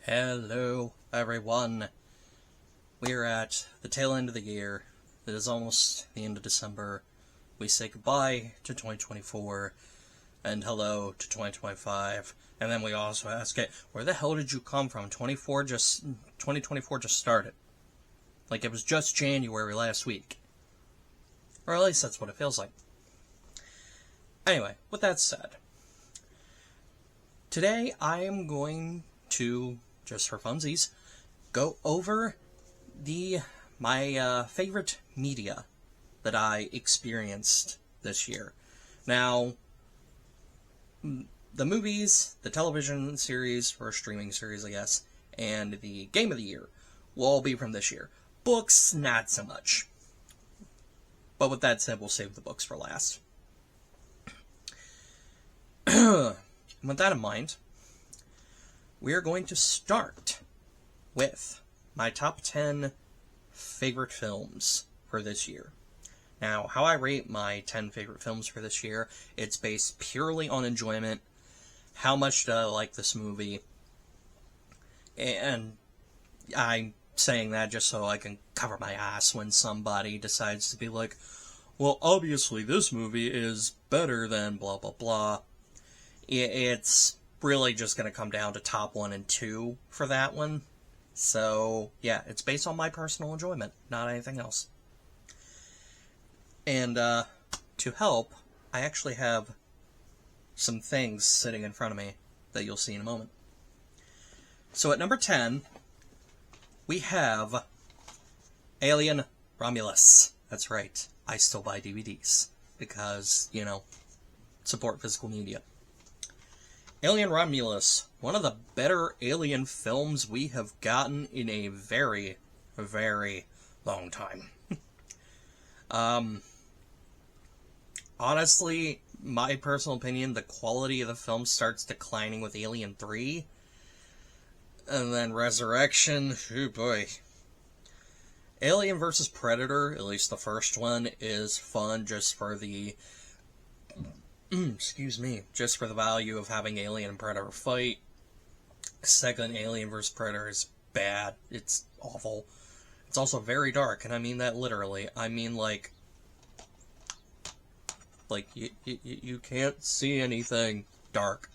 Hello, everyone. We're at the tail end of the year. It is almost the end of December. We say goodbye to 2024 and hello to 2025. And then we also ask it, where the hell did you come from? 2024 just started. Like it was just January last week. Or at least that's what it feels like. Anyway, with that said, today I am going to, just for funsies, go over my favorite media that I experienced this year. Now, the movies, the television series, or streaming series, I guess, and the game of the year will all be from this year. Books, not so much. But with that said, we'll save the books for last. With that in mind, we are going to start with my top 10 favorite films for this year. Now, how I rate my 10 favorite films for this year, it's based purely on enjoyment. How much do I like this movie? And I'm saying that just so I can cover my ass when somebody decides to be like, well, obviously this movie is better than blah blah blah. It's really just going to come down to top 1 and 2 for that one. So, yeah, it's based on my personal enjoyment, not anything else. And, to help, I actually have some things sitting in front of me that you'll see in a moment. So at number 10, we have Alien Romulus. That's right, I still buy DVDs, because, support physical media. Alien Romulus, one of the better Alien films we have gotten in a very, very long time. Honestly, my personal opinion, the quality of the film starts declining with Alien 3. And then Resurrection, oh boy. Alien vs. Predator, at least the first one, is fun just for the just for the value of having Alien and Predator fight. Second, Alien vs. Predator is bad. It's awful. It's also very dark, and I mean that literally. I mean, like you can't see anything dark.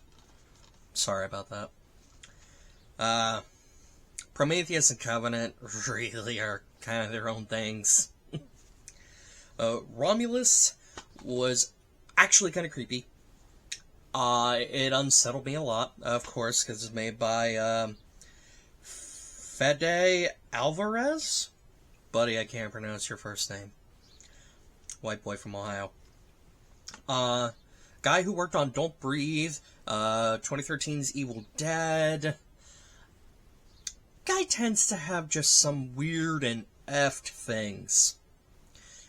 Sorry about that. Prometheus and Covenant really are kind of their own things. Romulus was actually kind of creepy. It unsettled me a lot, of course, because it's made by Fede Alvarez? Buddy, I can't pronounce your first name. White boy from Ohio. Guy who worked on Don't Breathe, 2013's Evil Dead. Guy tends to have just some weird and effed things.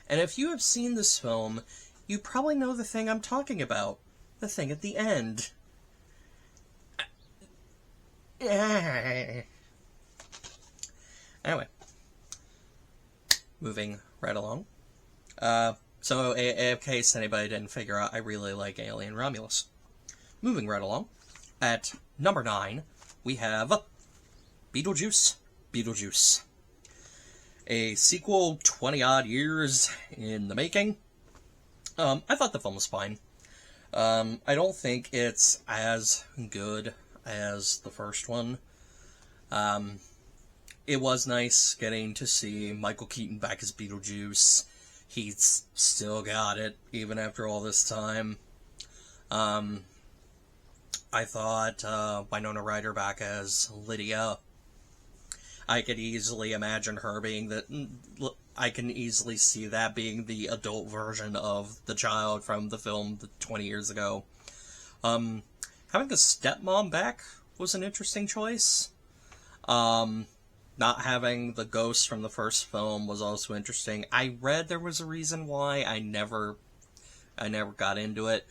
And if you have seen this film, you probably know the thing I'm talking about. The thing at the end. Anyway. Moving right along. So, in case anybody didn't figure out, I really like Alien Romulus. Moving right along. At number 9, we have Beetlejuice. A sequel 20-odd years in the making. I thought the film was fine. I don't think it's as good as the first one. It was nice getting to see Michael Keaton back as Beetlejuice. He's still got it, even after all this time. I thought Winona Ryder back as Lydia. I could easily imagine her being I can easily see that being the adult version of the child from the film 20 years ago. Having the stepmom back was an interesting choice. Not having the ghost from the first film was also interesting. I read there was a reason why. I never got into it.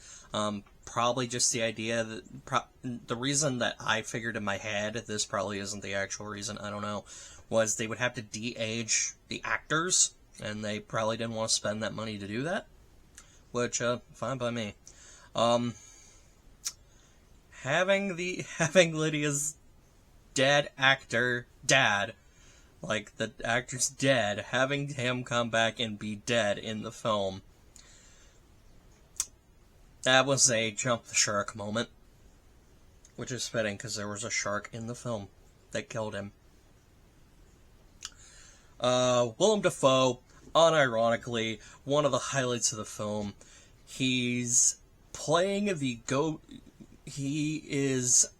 Probably just the idea that the reason that I figured in my head, this probably isn't the actual reason, I don't know, was they would have to de-age the actors, and they probably didn't want to spend that money to do that, which, fine by me. Having Lydia's dead actor dad, like the actor's dead, having him come back and be dead in the film. That was a jump the shark moment, which is fitting because there was a shark in the film that killed him. Willem Dafoe, unironically, one of the highlights of the film. He's playing he is...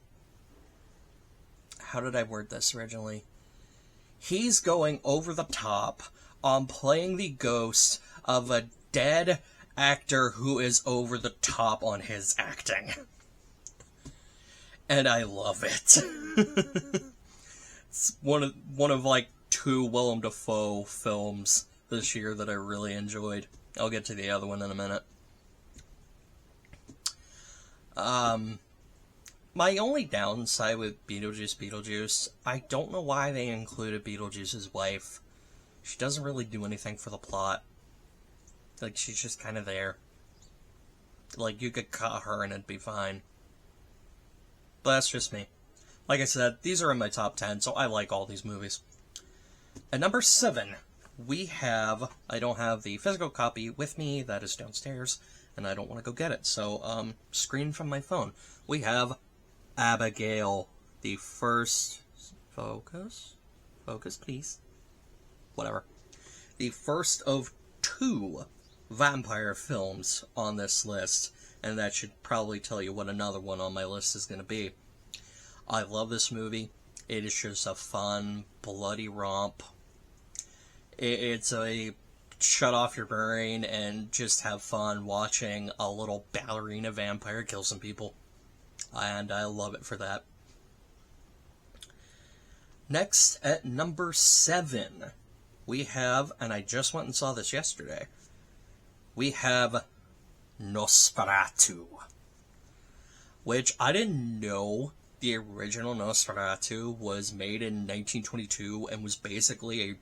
How did I word this originally? He's going over the top on playing the ghost of a dead actor who is over the top on his acting. And I love it. It's one of like 2 Willem Dafoe films this year that I really enjoyed. I'll get to the other one in a minute. My only downside with Beetlejuice, I don't know why they included Beetlejuice's wife. She doesn't really do anything for the plot. Like, she's just kind of there. Like, you could cut her and it'd be fine. But that's just me. Like I said, these are in my top 10, so I like all these movies. At number 7, we have... I don't have the physical copy with me, that is downstairs, and I don't want to go get it, so, screen from my phone. We have Abigail, the first... Focus, please. Whatever. The first of 2 vampire films on this list, and that should probably tell you what another one on my list is going to be. I love this movie. It is just a fun, bloody romp. It's a shut off your brain and just have fun watching a little ballerina vampire kill some people. And I love it for that. Next, at number 7, we have, and I just went and saw this yesterday, we have Nosferatu, which I didn't know the original Nosferatu was made in 1922 and was basically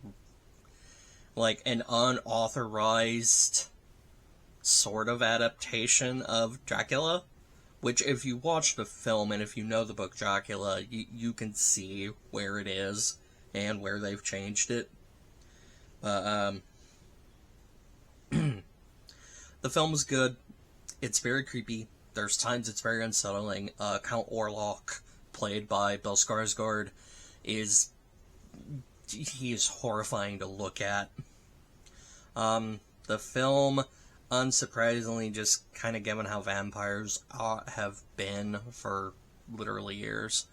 an unauthorized sort of adaptation of Dracula, which if you watch the film and if you know the book Dracula, you can see where it is and where they've changed it. The film is good. It's very creepy. There's times it's very unsettling. Count Orlok, played by Bill Skarsgård, he is horrifying to look at. The film, unsurprisingly, just kind of given how vampires have been for literally years,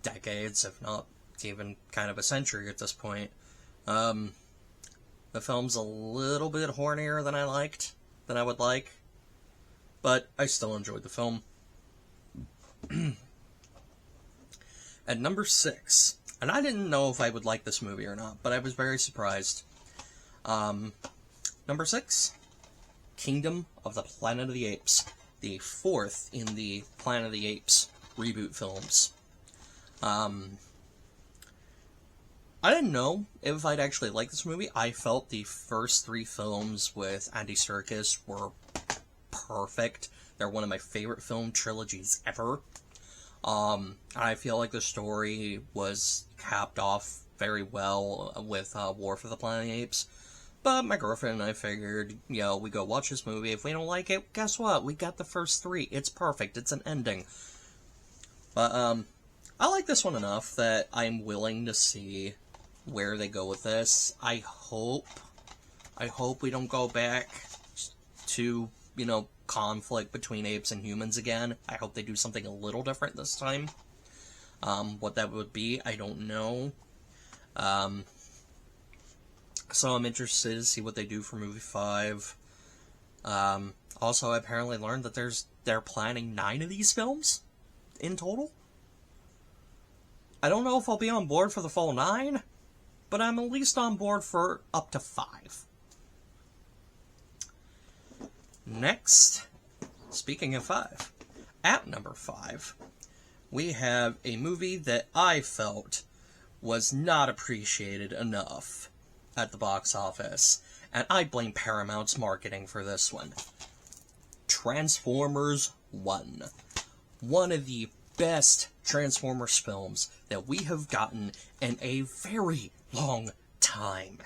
decades, if not even kind of a century at this point. The film's a little bit hornier than I would like, but I still enjoyed the film. At number 6, and I didn't know if I would like this movie or not, but I was very surprised. Number 6, Kingdom of the Planet of the Apes, the 4th in the Planet of the Apes reboot films. I didn't know if I'd actually like this movie. I felt the first 3 films with Andy Serkis were perfect. They're one of my favorite film trilogies ever. I feel like the story was capped off very well with War for the Planet of the Apes. But my girlfriend and I figured, we go watch this movie. If we don't like it, guess what? We got the first 3. It's perfect. It's an ending. But, I like this one enough that I'm willing to see where they go with this. I hope we don't go back to, conflict between apes and humans again. I hope they do something a little different this time. What that would be, I don't know. So I'm interested to see what they do for movie 5. Also, I apparently learned that they're planning 9 of these films in total. I don't know if I'll be on board for the full 9, but I'm at least on board for up to 5. Next, speaking of 5, at number 5, we have a movie that I felt was not appreciated enough at the box office, and I blame Paramount's marketing for this one. Transformers 1. One of the best Transformers films that we have gotten in a very long time.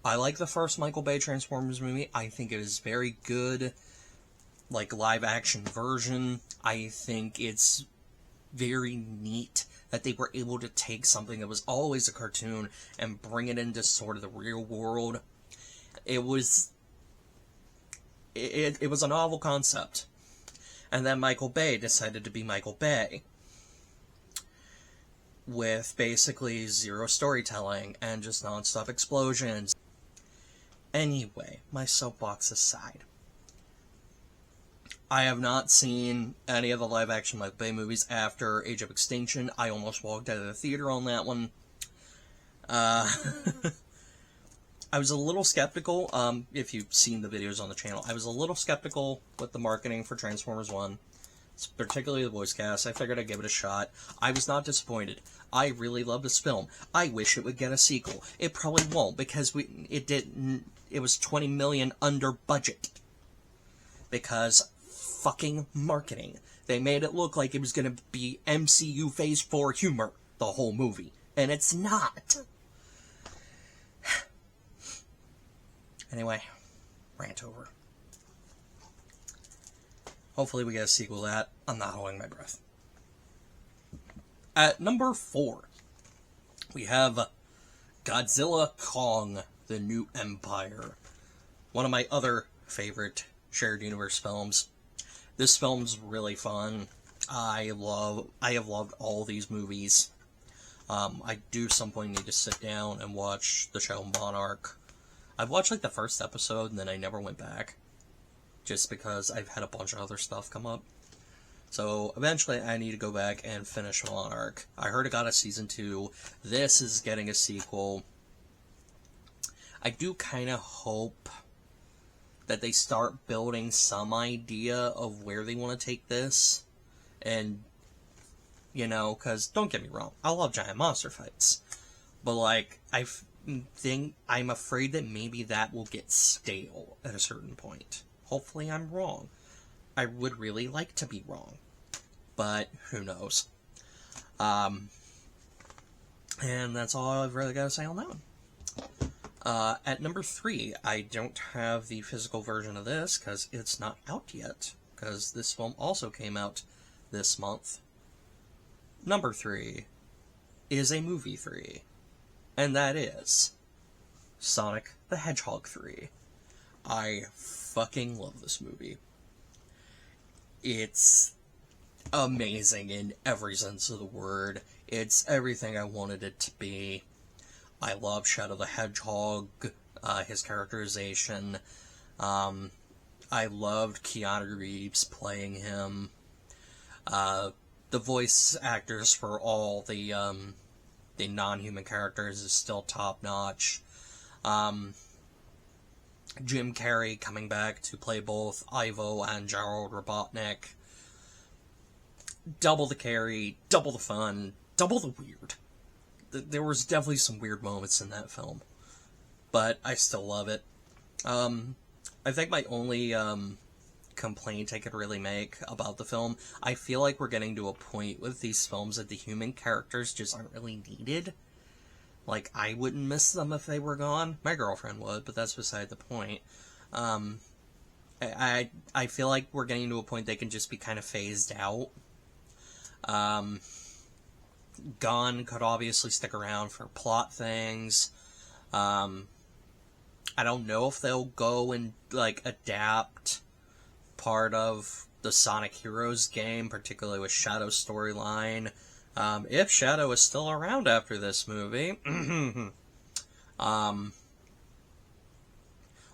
I like the first Michael Bay Transformers movie. I think it is very good, like, live-action version. I think it's very neat that they were able to take something that was always a cartoon and bring it into sort of the real world. It was a novel concept. And then Michael Bay decided to be Michael Bay, with basically zero storytelling and just non-stop explosions. Anyway, my soapbox aside, I have not seen any of the live-action Michael Bay movies after Age of Extinction. I almost walked out of the theater on that one. I was a little skeptical, if you've seen the videos on the channel, I was a little skeptical with the marketing for Transformers 1, particularly the voice cast. I figured I'd give it a shot. I was not disappointed. I really love this film. I wish it would get a sequel. It probably won't, because it was $20 million under budget. Because fucking marketing. They made it look like it was going to be MCU Phase 4 humor the whole movie. And it's not. Anyway, rant over. Hopefully we get a sequel to that. I'm not holding my breath. At number 4, we have Godzilla Kong: The New Empire. One of my other favorite shared universe films. This film's really fun. I have loved all these movies. I do at some point need to sit down and watch the show Monarch. I've watched like the first episode and then I never went back, just because I've had a bunch of other stuff come up. So eventually I need to go back and finish Monarch. I heard it got a season 2. This is getting a sequel. I do kind of hope that they start building some idea of where they want to take this. And, you know, because don't get me wrong, I love giant monster fights. But, like, I'm afraid that maybe that will get stale at a certain point. Hopefully I'm wrong. I would really like to be wrong. But, who knows. And that's all I've really got to say on that one. At number 3, I don't have the physical version of this, because it's not out yet. Because this film also came out this month. Number 3 is a movie 3. And that is Sonic the Hedgehog 3. I fucking love this movie. It's amazing in every sense of the word. It's everything I wanted it to be. I love Shadow the Hedgehog, his characterization. I loved Keanu Reeves playing him. The voice actors for all the non-human characters is still top-notch. Jim Carrey coming back to play both Ivo and Gerald Robotnik. Double the carry, double the fun, double the weird. There was definitely some weird moments in that film, but I still love it. I think my only complaint I could really make about the film, I feel like we're getting to a point with these films that the human characters just aren't really needed. Like, I wouldn't miss them if they were gone. My girlfriend would, but that's beside the point. I feel like we're getting to a point they can just be kind of phased out. Gunn could obviously stick around for plot things. I don't know if they'll go and, like, adapt part of the Sonic Heroes game, particularly with Shadow's storyline. If Shadow is still around after this movie.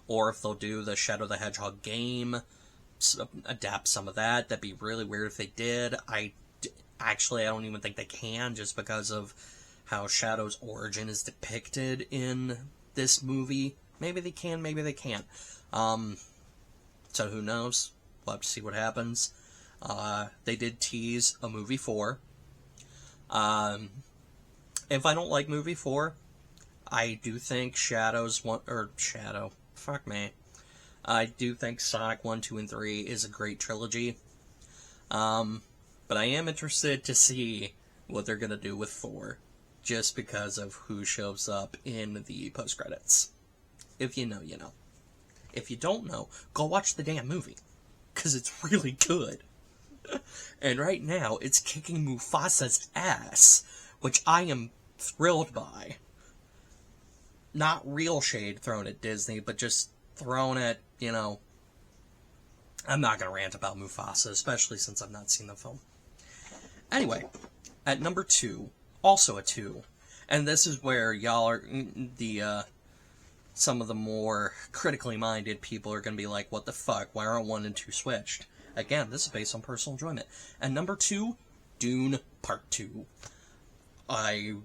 Or if they'll do the Shadow the Hedgehog game, adapt some of that. That'd be really weird if they did. Actually, I don't even think they can, just because of how Shadow's origin is depicted in this movie. Maybe they can, maybe they can't. So who knows? We'll have to see what happens. They did tease a movie 4. If I don't like movie 4, I do think I do think Sonic 1, 2, and 3 is a great trilogy. But I am interested to see what they're gonna do with 4, just because of who shows up in the post-credits. If you know, you know. If you don't know, go watch the damn movie, because it's really good. And right now, it's kicking Mufasa's ass, which I am thrilled by. Not real shade thrown at Disney, but just thrown at, you know... I'm not going to rant about Mufasa, especially since I've not seen the film. Anyway, at number 2, also a 2, and this is where y'all are, some of the more critically minded people are going to be like, what the fuck, why aren't 1 and 2 switched? Again, this is based on personal enjoyment. And number 2, Dune Part 2. I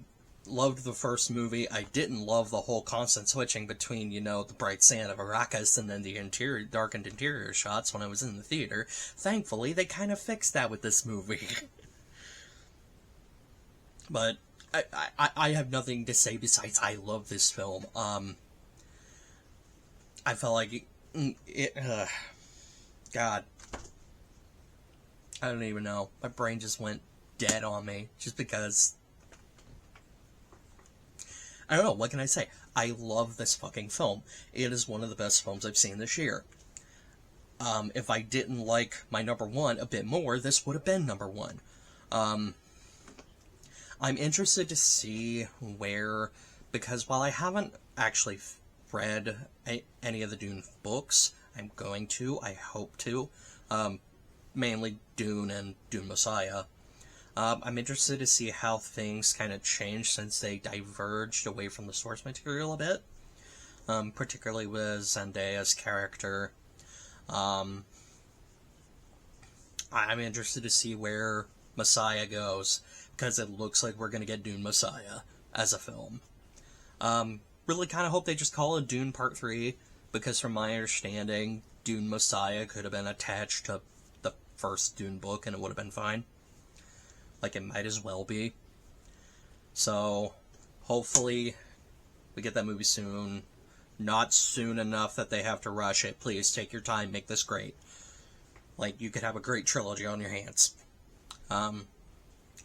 loved the first movie. I didn't love the whole constant switching between, you know, the bright sand of Arrakis and then the interior, darkened interior shots when I was in the theater. Thankfully, they kind of fixed that with this movie. But I have nothing to say besides I love this film. I felt like God. I don't even know. My brain just went dead on me just because... I don't know, what can I say? I love this fucking film. It is one of the best films I've seen this year. If I didn't like my number 1 a bit more, this would have been number 1. I'm interested to see where... Because while I haven't actually read any of the Dune books, I'm going to, I hope to. Mainly Dune and Dune Messiah. I'm interested to see how things kind of changed since they diverged away from the source material a bit. Particularly with Zendaya's character. I'm interested to see where Messiah goes, because it looks like we're going to get Dune Messiah as a film. Really kind of hope they just call it Dune Part 3, because from my understanding, Dune Messiah could have been attached to the first Dune book and it would have been fine. Like, it might as well be. So, hopefully, we get that movie soon. Not soon enough that they have to rush it. Please, take your time, make this great. Like, you could have a great trilogy on your hands. I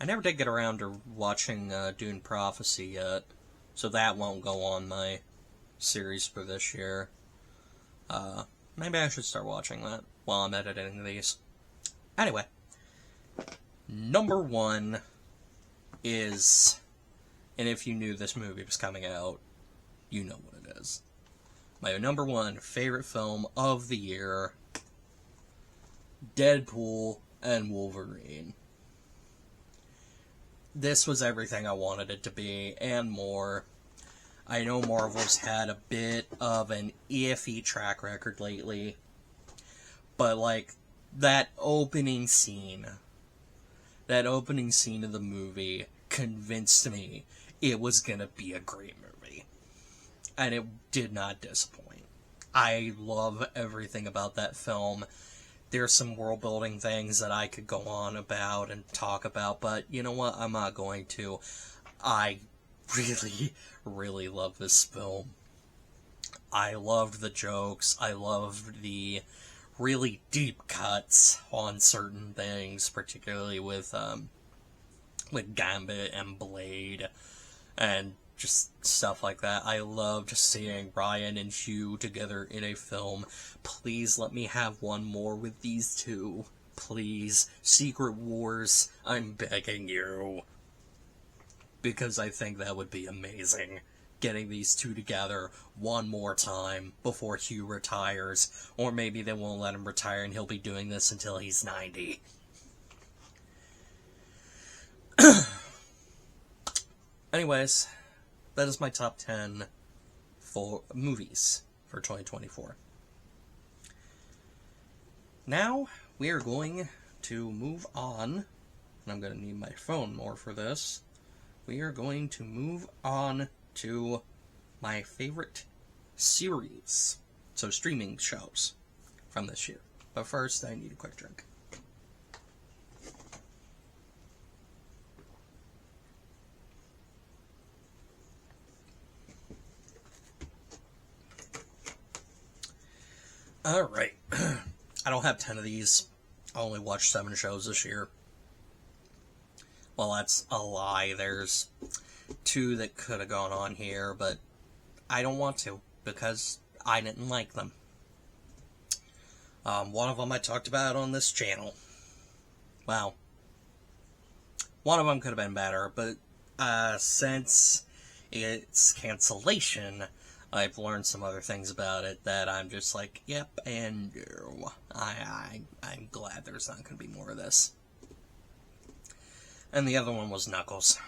never did get around to watching Dune Prophecy yet, so that won't go on my series for this year. Maybe I should start watching that while I'm editing these. Anyway. Number 1 is, and if you knew this movie was coming out, you know what it is. My number 1 favorite film of the year, Deadpool and Wolverine. This was everything I wanted it to be, and more. I know Marvel's had a bit of an iffy track record lately, but like, that opening scene of the movie convinced me it was gonna be a great movie. And it did not disappoint. I love everything about that film. There's some world-building things that I could go on about and talk about, but you know what? I'm not going to. I really, really love this film. I loved the jokes. I loved the really deep cuts on certain things, particularly with Gambit and Blade, and just stuff like that. I loved seeing Ryan and Hugh together in a film. Please let me have one more with these two. Please. Secret Wars, I'm begging you. Because I think that would be amazing. Getting these two together one more time before Hugh retires. Or maybe they won't let him retire and he'll be doing this until he's 90. Anyways, that is my top 10 for movies for 2024. Now, we are going to move on, and I'm going to need my phone more for this. We are going to move on to my favorite series, so streaming shows from this year. But first, I need a quick drink. Alright, I don't have 10 of these. I only watched 7 shows this year. Well, that's a lie. There's 2 that could have gone on here, but I don't want to, because I didn't like them. One of them I talked about on this channel. Well, one of them could have been better, but since its cancellation, I've learned some other things about it that I'm just like, yep, and no. I'm glad there's not going to be more of this. And the other one was Knuckles.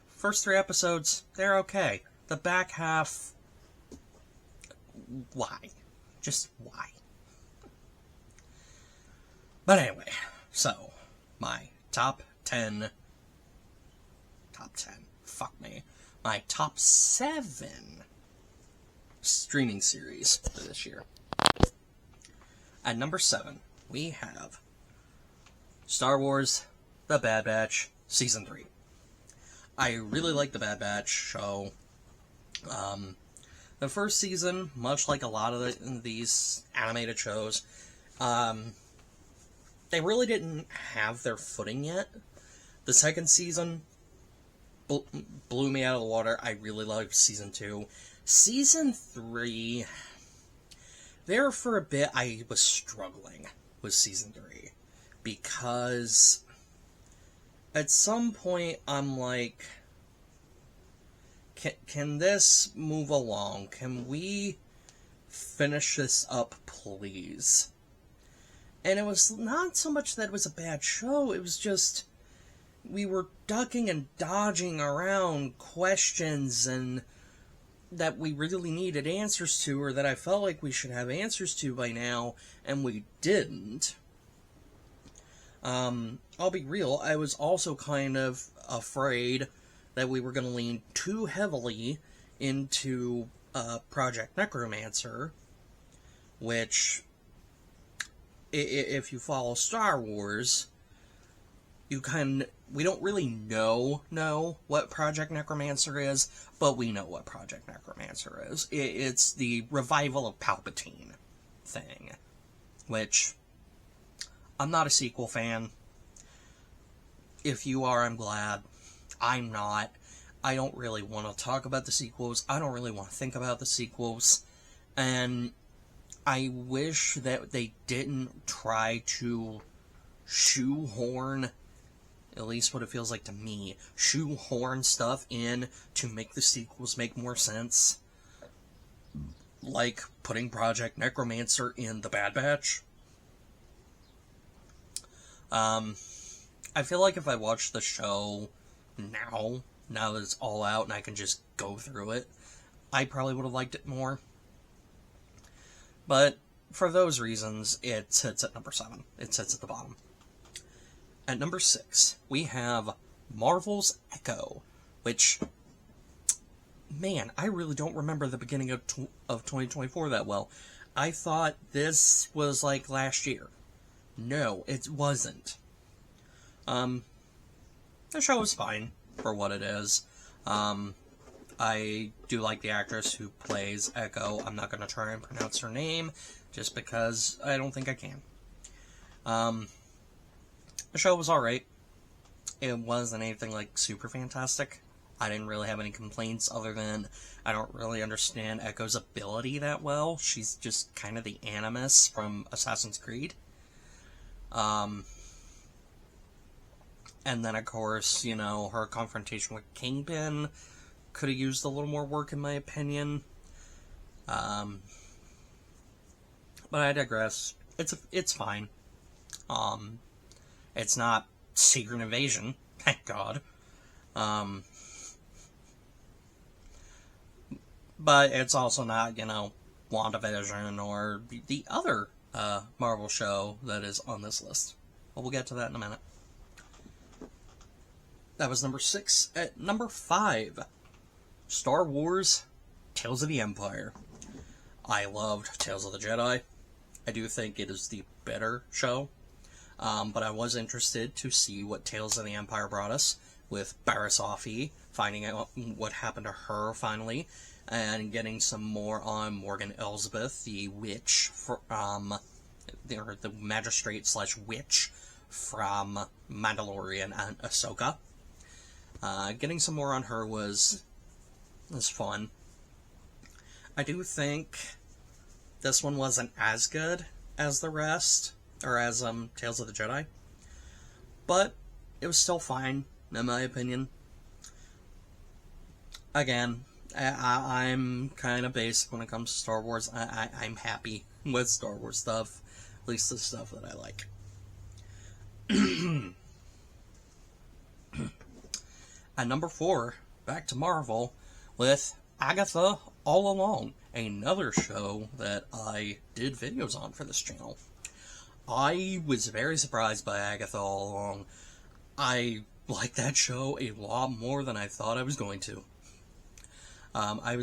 First 3 episodes, they're okay. The back half, why? Just why? But anyway, so, my top 10, fuck me, my top 7 streaming series for this year. At number 7, we have Star Wars The Bad Batch Season 3. I really like The Bad Batch show. The first season, much like a lot of these animated shows, they really didn't have their footing yet. The second season blew me out of the water. I really loved Season 2. Season 3, there for a bit I was struggling with Season 3. Because at some point I'm like, can this move along? Can we finish this up, please? And it was not so much that it was a bad show, it was just, we were ducking and dodging around questions and that we really needed answers to, or that I felt like we should have answers to by now, and we didn't. I'll be real, I was also kind of afraid that we were going to lean too heavily into Project Necromancer, which, if you follow Star Wars, we don't really know what Project Necromancer is, but we know what Project Necromancer is. It's the revival of Palpatine thing, which, I'm not a sequel fan. If you are, I'm glad. I'm not. I don't really want to talk about the sequels. I don't really want to think about the sequels. And I wish that they didn't try to shoehorn, at least what it feels like to me, shoehorn stuff in to make the sequels make more sense. Like putting Project Necromancer in The Bad Batch. I feel like if I watched the show now that it's all out and I can just go through it, I probably would have liked it more. But for those reasons, it sits at number 7. It sits at the bottom. At number 6, we have Marvel's Echo, which, man, I really don't remember the beginning of 2024 that well. I thought this was like last year. No, it wasn't. The show is fine for what it is. I do like the actress who plays Echo. I'm not going to try and pronounce her name, just because I don't think I can. The show was alright. It wasn't anything like super fantastic. I didn't really have any complaints other than I don't really understand Echo's ability that well. She's just kind of the Animus from Assassin's Creed. And then, of course, you know, her confrontation with Kingpin could have used a little more work, in my opinion. But I digress. It's fine. It's not Secret Invasion, thank God. But it's also not, you know, WandaVision or the other Marvel show that is on this list. But we'll get to that in a minute. That was number 6. At number 5, Star Wars Tales of the Empire. I loved Tales of the Jedi. I do think it is the better show. But I was interested to see what Tales of the Empire brought us, with Barriss Offee, finding out what happened to her finally, and getting some more on Morgan Elsbeth, the witch from or the magistrate slash witch from Mandalorian and Ahsoka. Getting some more on her was fun. I do think this one wasn't as good as the rest, or as Tales of the Jedi, but it was still fine, in my opinion. Again, I'm kind of basic when it comes to Star Wars. I'm happy with Star Wars stuff, at least the stuff that I like. At number 4, back to Marvel, with Agatha All Along, another show that I did videos on for this channel. I was very surprised by Agatha All Along. I liked that show a lot more than I thought I was going to. I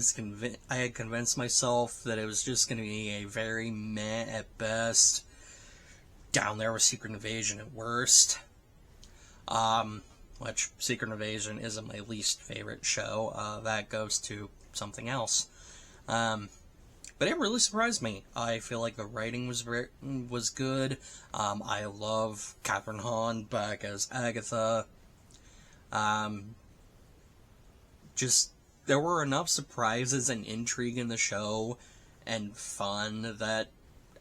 had convinced myself that it was just going to be a very meh at best, down there with Secret Invasion at worst. Which Secret Invasion isn't my least favorite show. That goes to something else. But it really surprised me. I feel like the writing was good. I love Catherine Hahn back as Agatha. Just, there were enough surprises and intrigue in the show and fun that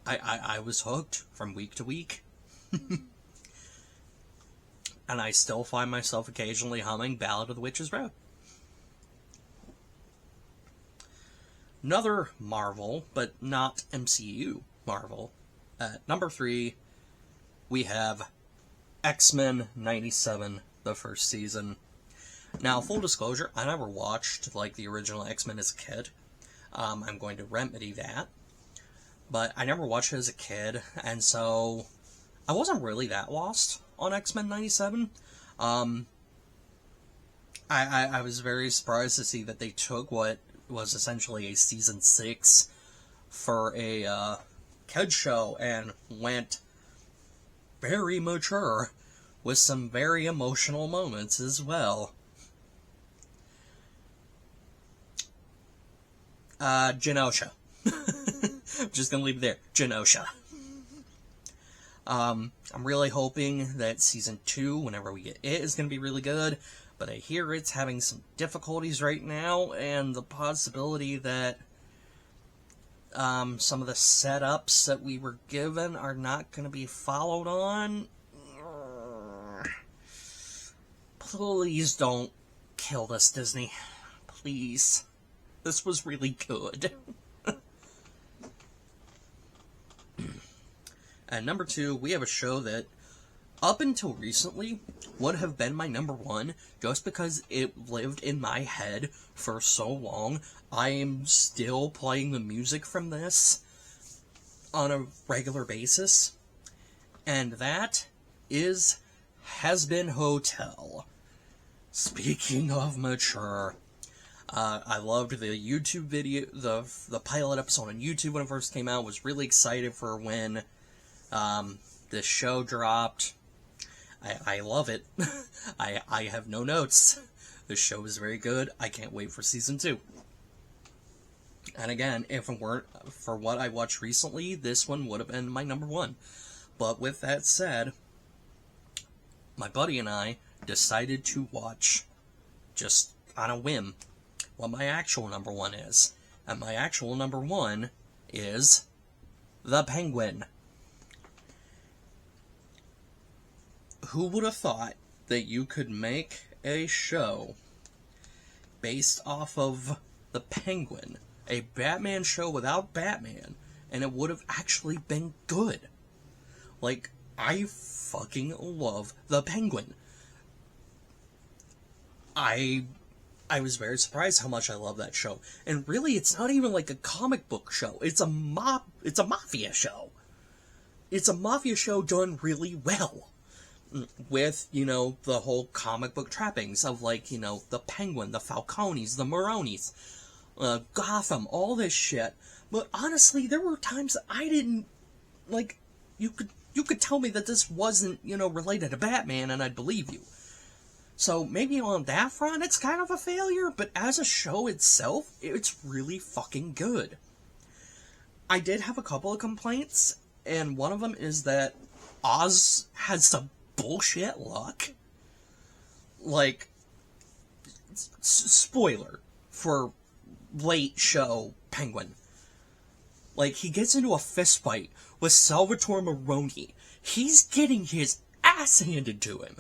I was hooked from week to week. And I still find myself occasionally humming Ballad of the Witch's Road. Another Marvel, but not MCU Marvel. At number 3, we have X-Men 97, the first season. Now, full disclosure, I never watched, like, the original X-Men as a kid. I'm going to remedy that. But I never watched it as a kid, and so I wasn't really that lost on X-Men 97. I was very surprised to see that they took what was essentially a season 6 for a kid show and went very mature with some very emotional moments as well. Genosha. I'm just gonna leave it there. Genosha. I'm really hoping that Season 2, whenever we get it, is going to be really good, but I hear it's having some difficulties right now, and the possibility that some of the setups that we were given are not going to be followed on. Please don't kill this, Disney. Please. This was really good. At number 2, we have a show that, up until recently, would have been my number 1, just because it lived in my head for so long. I am still playing the music from this on a regular basis, and that is Hazbin Hotel. Speaking of mature, I loved the YouTube video, the pilot episode on YouTube when it first came out. Was really excited for when this show dropped. I love it. I have no notes. This show is very good. I can't wait for Season 2. And again, if it weren't for what I watched recently, this one would have been my number 1. But with that said, my buddy and I decided to watch, just on a whim, what my actual number 1 is. And my actual number 1 is The Penguin. Who would have thought that you could make a show based off of The Penguin, a Batman show without Batman, and it would have actually been good? Like, I fucking love The Penguin. I was very surprised how much I love that show. And really, it's not even like a comic book show. It's a mafia show. It's a mafia show done really well. With, you know, the whole comic book trappings of, like, you know, the Penguin, the Falcones, the Maronis, Gotham, all this shit. But honestly, there were times that I didn't, like, you could tell me that this wasn't, you know, related to Batman, and I'd believe you. So maybe on that front, it's kind of a failure, but as a show itself, it's really fucking good. I did have a couple of complaints And one of them is that Oz had some bullshit luck. Like, spoiler for late show Penguin. Like, he gets into a fist fight with Salvatore Maroni. He's getting his ass handed to him.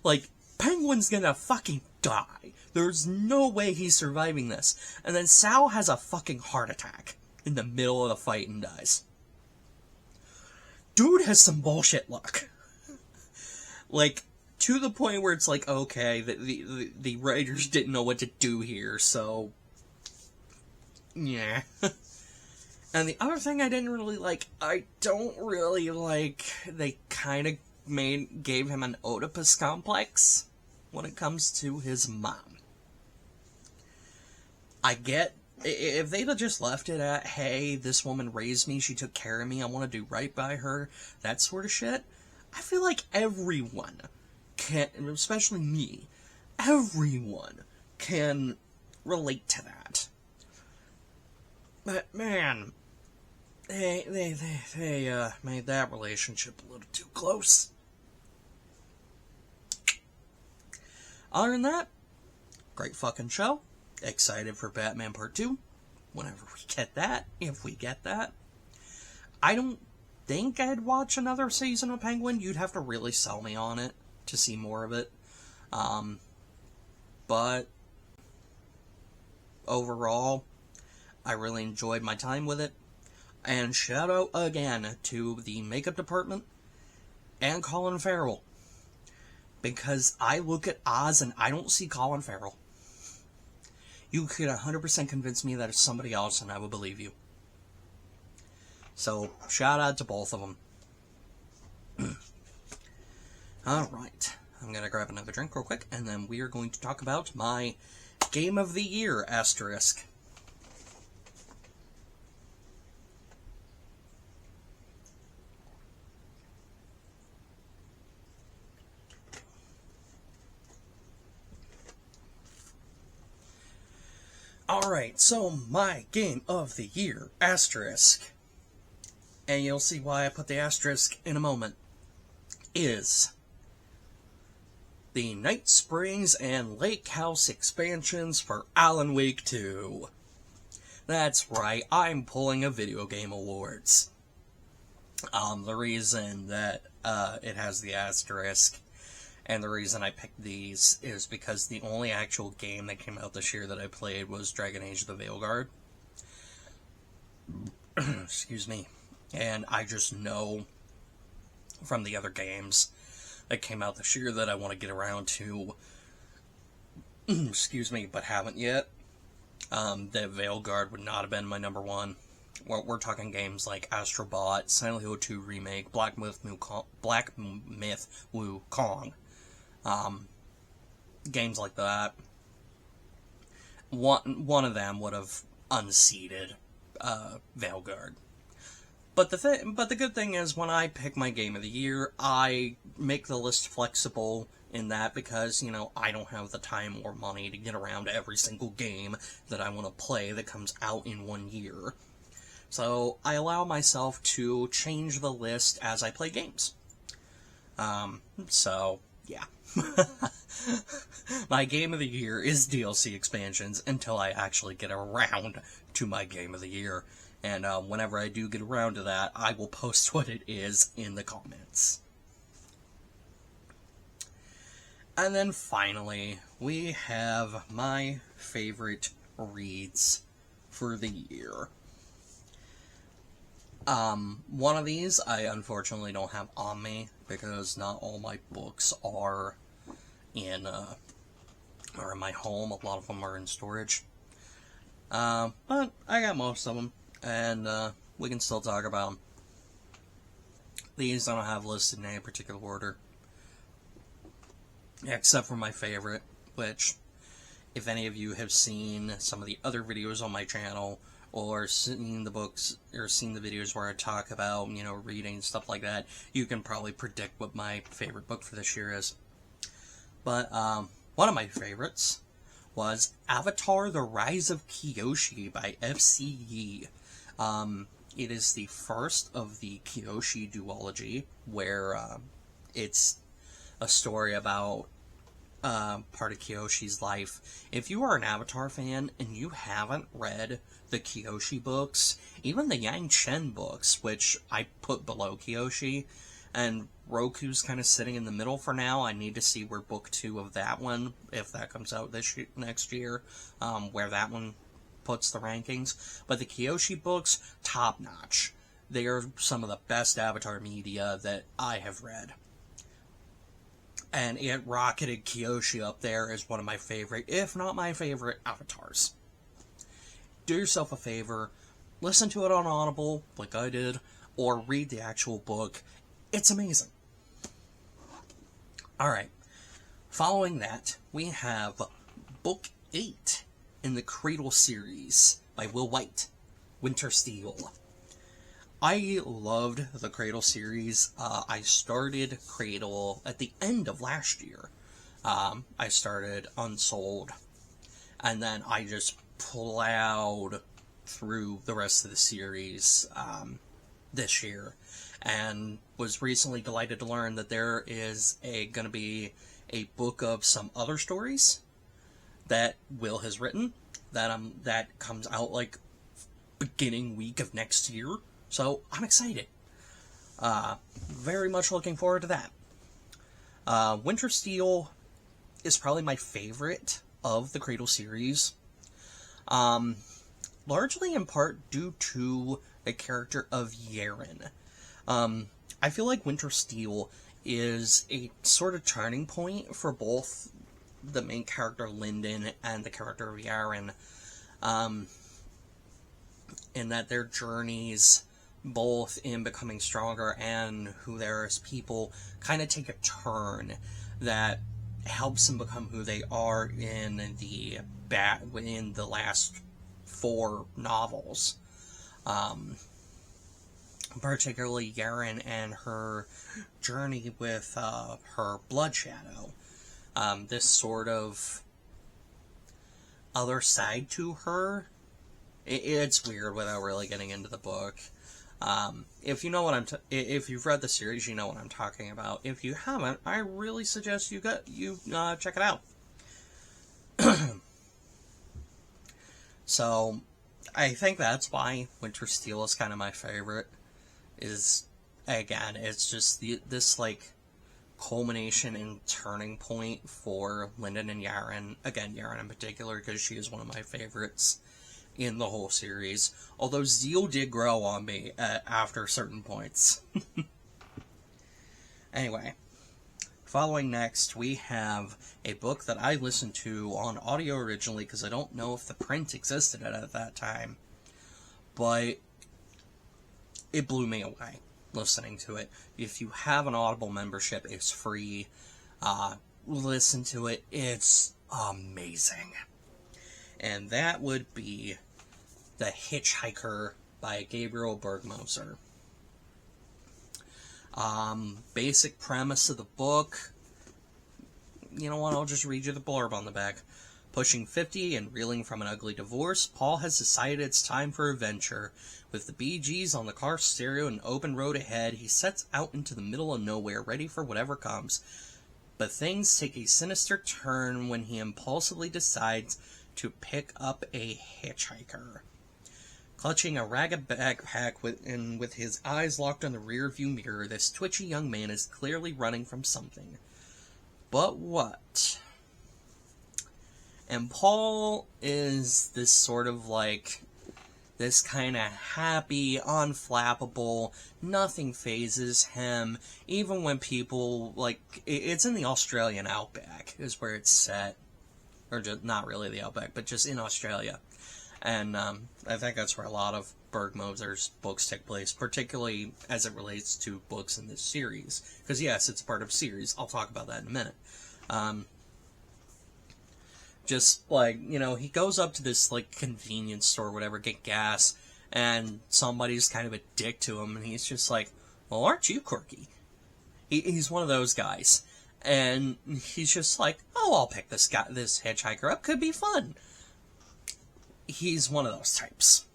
Like, Penguin's gonna fucking die. There's no way he's surviving this. And then Sal has a fucking heart attack in the middle of the fight and dies. Dude has some bullshit luck. Like, to the point where it's like, okay, the writers didn't know what to do here, so... yeah. And the other thing I didn't really like, I don't really like, they kind of gave him an Oedipus complex when it comes to his mom. I get, if they'd have just left it at, hey, this woman raised me, she took care of me, I want to do right by her, that sort of shit, I feel like everyone can, especially me, everyone can relate to that. But, man, they made that relationship a little too close. Other than that, great fucking show. Excited for Batman Part 2. Whenever we get that, if we get that. I don't think I'd watch another season of Penguin. You'd have to really sell me on it to see more of it. But overall, I really enjoyed my time with it. And shout out again to the makeup department and Colin Farrell. Because I look at Oz and I don't see Colin Farrell. You could 100% convince me that it's somebody else and I would believe you. So, shout out to both of them. Alright, I'm going to grab another drink real quick and then we are going to talk about my Game of the Year asterisk. Alright, so my Game of the Year asterisk, and you'll see why I put the asterisk in a moment, is the Night Springs and Lake House expansions for Alan Wake 2. That's right, I'm pulling a video game awards. The reason that it has the asterisk and the reason I picked these is because the only actual game that came out this year that I played was Dragon Age the Veilguard. Excuse me. And I just know from the other games that came out this year that I want to get around to, excuse me, but haven't yet. That Veilguard would not have been my number one. We're talking games like Astro Bot, Silent Hill 2 Remake, Black Myth Wukong. Games like that. One of them would have unseated Veilguard. But the good thing is, when I pick my Game of the Year, I make the list flexible in that because, you know, I don't have the time or money to get around to every single game that I want to play that comes out in 1 year. So I allow myself to change the list as I play games. So, yeah. My Game of the Year is DLC expansions until I actually get around to my Game of the Year. And whenever I do get around to that, I will post what it is in the comments. And then finally, we have my favorite reads for the year. One of these I unfortunately don't have on me because not all my books are in my home. A lot of them are in storage. But I got most of them, and we can still talk about them. These I don't have listed in any particular order, except for my favorite, which, if any of you have seen some of the other videos on my channel, or seen the books, or seen the videos where I talk about, you know, reading and stuff like that, you can probably predict what my favorite book for this year is. But, one of my favorites was Avatar: The Rise of Kyoshi by F.C. Yee. It is the first of the Kyoshi duology, where it's a story about part of Kyoshi's life. If you are an Avatar fan and you haven't read the Kyoshi books, even the Yang Chen books, which I put below Kyoshi, and Roku's kind of sitting in the middle for now. I need to see where book 2 of that one, if that comes out next year, where that one puts the rankings. But the Kyoshi books, top notch. They are some of the best Avatar media that I have read. And it rocketed Kyoshi up there as one of my favorite, if not my favorite, Avatars. Do yourself a favor, listen to it on Audible, like I did, or read the actual book. It's amazing. Alright, following that, we have Book 8 in the Cradle series by Will White, Winter Steel. I loved the Cradle series. I started Cradle at the end of last year. I started Unsouled, and then I just plowed through the rest of the series this year, and was recently delighted to learn that there is going to be a book of some other stories that Will has written that comes out like beginning week of next year. So I'm excited. Very much looking forward to that. Winter Steel is probably my favorite of the Cradle series. Largely in part due to the character of Yaren. I feel like Winter Steel is a sort of turning point for both the main character Linden and the character of Yaren, in that their journeys, both in becoming stronger and who they are as people, kind of take a turn that helps them become who they are in the last 4 novels. Particularly Yaren and her journey with her Blood Shadow. This sort of other side to her. It's weird without really getting into the book. If you know what if you've read the series, you know what I'm talking about. If you haven't, I really suggest you check it out. So, I think that's why Winter Steel is kind of my favorite. It's just this like culmination and turning point for Linden and Yaren. Again, Yaren in particular, because she is one of my favorites in the whole series. Although Zeal did grow on me after certain points. Anyway, following next, we have a book that I listened to on audio originally, because I don't know if the print existed at that time. But it blew me away listening to it. If you have an Audible membership, it's free. Listen to it. It's amazing. And that would be The Hitchhiker by Gabriel Bergmoser. Basic premise of the book. You know what? I'll just read you the blurb on the back. Pushing 50 and reeling from an ugly divorce, Paul has decided it's time for a venture. With the Bee Gees on the car stereo and an open road ahead, he sets out into the middle of nowhere, ready for whatever comes. But things take a sinister turn when he impulsively decides to pick up a hitchhiker. Clutching a ragged backpack with his eyes locked on the rear-view mirror, this twitchy young man is clearly running from something. But what? And Paul is this sort of like, this kind of happy, unflappable, nothing phases him, even when people, like, it's in the Australian outback, is where it's set. Or just, not really the outback, but just in Australia. And I think that's where a lot of Bergmoser's books take place, particularly as it relates to books in this series. Because yes, it's part of a series. I'll talk about that in a minute. Just, like, you know, he goes up to this, like, convenience store or whatever, get gas, and somebody's kind of a dick to him, and he's just like, well, aren't you quirky? He's one of those guys. And he's just like, oh, I'll pick this hitchhiker up, could be fun. He's one of those types.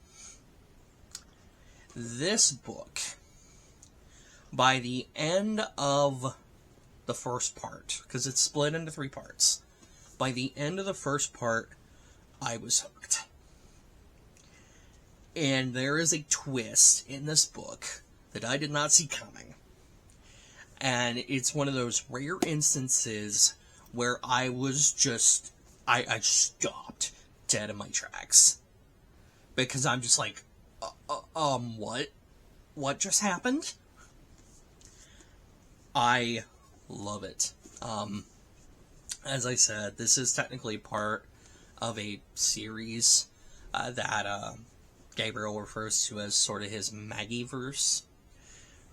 this book, by the end of the first part, because it's split into 3 parts, by the end of the first part, I was hooked. And there is a twist in this book that I did not see coming. And it's one of those rare instances where I was just, I stopped dead in my tracks. Because I'm just like, what? What just happened? I love it. As I said, this is technically part of a series that Gabriel refers to as sort of his Maggieverse,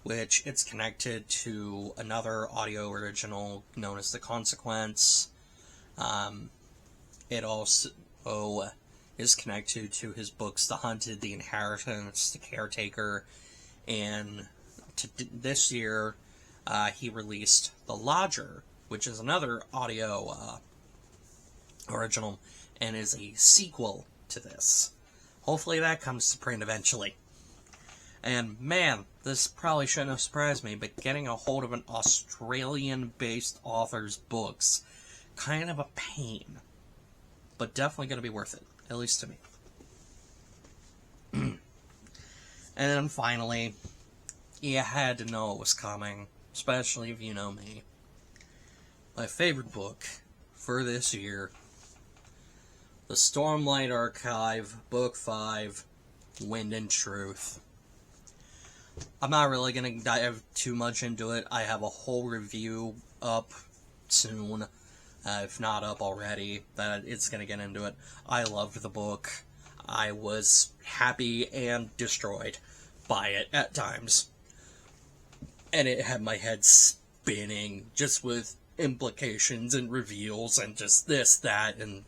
which it's connected to another audio original known as The Consequence. It also is connected to his books The Hunted, The Inheritance, The Caretaker, and this year he released The Lodger, which is another audio original and is a sequel to this. Hopefully that comes to print eventually. And man, this probably shouldn't have surprised me, but getting a hold of an Australian-based author's books, kind of a pain. But definitely going to be worth it, at least to me. And then finally, you had to know it was coming, especially if you know me. My favorite book for this year, The Stormlight Archive, Book 5, Wind and Truth. I'm not really going to dive too much into it. I have a whole review up soon, if not up already, that it's going to get into it. I loved the book. I was happy and destroyed by it at times. And it had my head spinning, just with implications and reveals and just this, that, and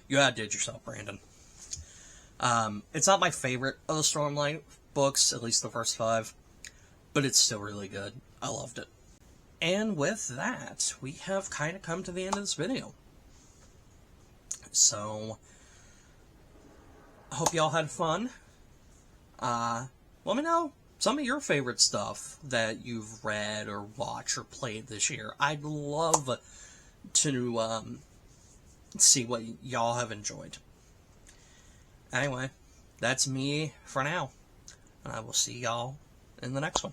you outdid yourself, Brandon. It's not my favorite of the Stormlight books, at least the first 5, but it's still really good. I loved it. And with that, we have kind of come to the end of this video. So, I hope y'all had fun. Let me know some of your favorite stuff that you've read or watched or played this year. I'd love to see what y'all have enjoyed. Anyway, that's me for now. And I will see y'all in the next one.